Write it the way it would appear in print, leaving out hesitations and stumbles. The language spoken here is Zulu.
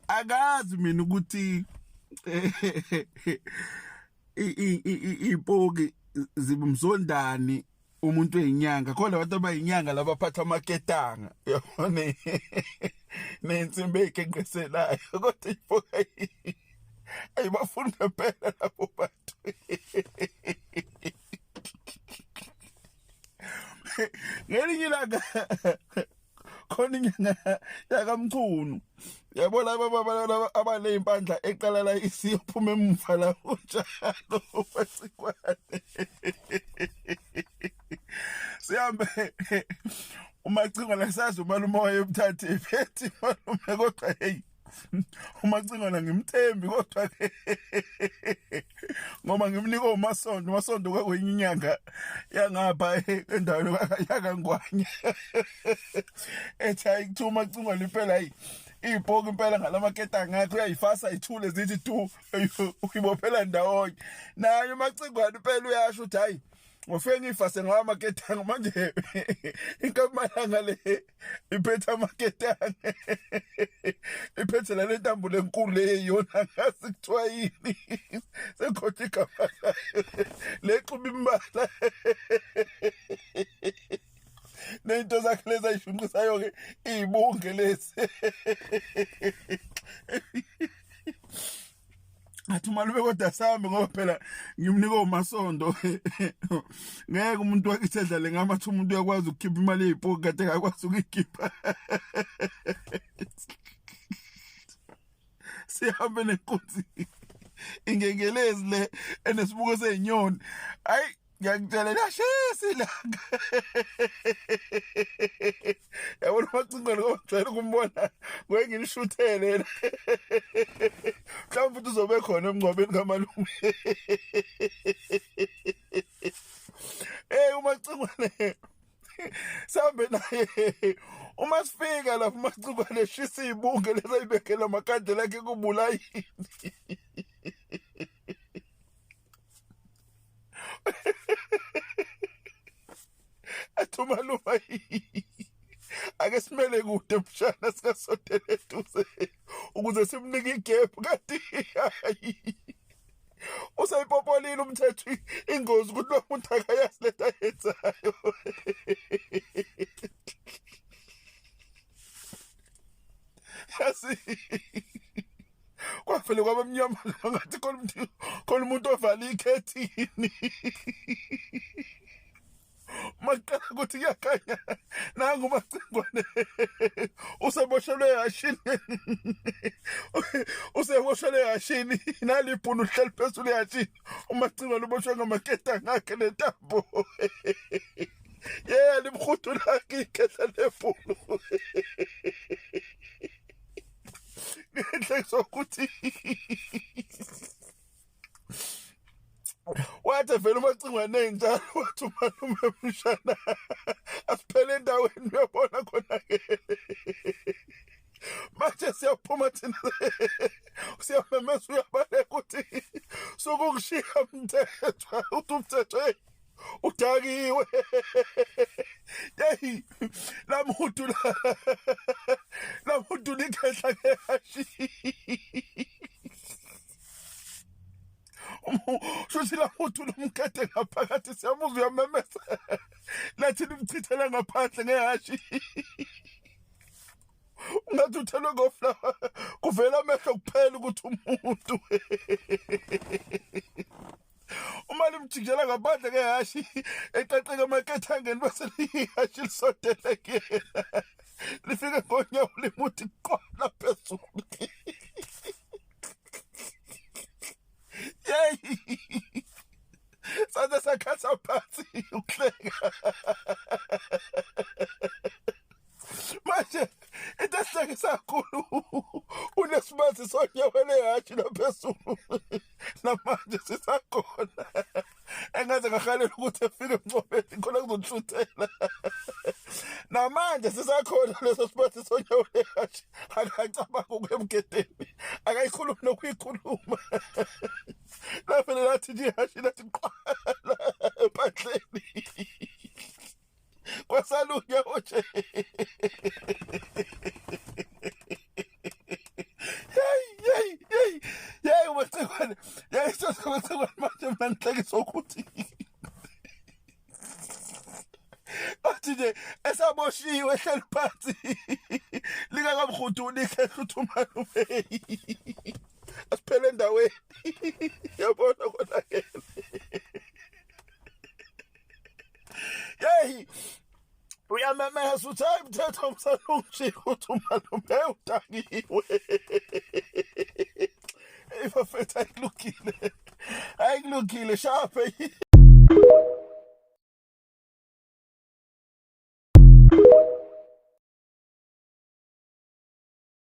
Akazi mina ukuthi ipoki zibumzondani umuntu weyinyanga khona abantu abayinyanga labaphatha amaketanga yabona nensimbi ekenqeselayo kodwa ipoka ayibafunda phela lapho bantu ngelinye ilanga khona inyanga yakamchunu yabona baba abanezimpandla eqala la isiyophuma emuva la unjalo basikwane sihambe umacingwana sazi umalume wayemthathe ephethi malume kodwa hey umacingwana ngimthembi kodwa ke ngoba ngimnika umasondo kwakwenye inyanga yangapha endaweni yakangwanya ethi ayikuthi umacingwana impela hayi ipoki impela ngalamaketa ngakho uyayifasa ithule zithi tu uyibophela ndawonye naye umacingwana impela uyasho ukuthi hayi ngofike ngifase ngawa maketanga manje inkamalanga le iphethe amaketanga iphethe la lentambo lenkulu leyona ngasi kuthiwa yini sekhothi igama lexuba imbala nento zakhe lezi ayishunqisayo ke izibunge lezi athi malume kodwa sambe ngoba phela ngimnika umasondo ngeke umuntu wakithi edlale ngamathi umuntu uyakwazi ukukhipha imali ezipoki kade akakwazi ukuyikhipha sihambe nenkunzi ingengelezi le enesibuko sezinyoni hayi ngiyakutshela lashisi langa yabona umacingwana ngojwayele ukumbona ngengilishutele mhlawumbe futhi uzobe khona emngcwabeni kamalume umacingwana sambe naye uma sifika lapho umacingwana eshisa izibunge lezi ayibekela amakandela akhe kubulayini athi umalume ake simele kude mshana sikasondele eduze ukuze simnike igap kanti usayipopolile umthetho ingozi ukuthi lo muntu akayazi lento ayenzayo yasi kwavele kwaba mnyama ngathi khona umuntu ovale ikhethini makala ukuthi yakhanya nangu umacingwane useboshelwe yashini yashini nalibhunu lihleli phezulu yashini umacingwane uboshwe ngamaketanga akhe nentambo limkhudula ikhehla lebhunu ngenhle sokuthi wathi vele umacingwane njalo wathi umalume mshana asiphele endaweni uyabona khona ke manje siyaphuma thina siyamemeza uyabaleka ukuthi sokukushiya umthetho uthi umthetho udakiwe hey lamuntu likhehla ke hashi shuthi la muntu lomkhethe ngaphakathi siyamuza uyamemeza lathi limchithela ngaphandle ngehashi ungathi uthelwe ngoflawa kuvela amehlo kuphela ukuthi umuntu uma limjikela ngaphandle ngehashi eqaqeka amakethangeni bese lihashi lisondele kuyena lifike ngonyawo limuthi qola phezulu Sada sakhatha phansi ukuhleka manje into esihleke sakhulu unesibazi sonyawele hathi laphezulu namanje sisakhona engaze ngahalela ukuthi efike emncobeni khona kuzonhluthela namanje sisakhona leso sibazi sonyawele hathi akacabanga ukuyemgedeni akayikhuluma nokuyikhuluma lapho lathi nje hathi lathi qala ephandleni kwasalunya oje nje esaboshiwe ehleli phansi likakamrhuduli ehluthi umalume asiphele endaweni yabona konakele hey uyamemeza uthi hayi mthetho umsalungishiye ukuthi umalume udakiwe Bafethu ayikulukile shaphe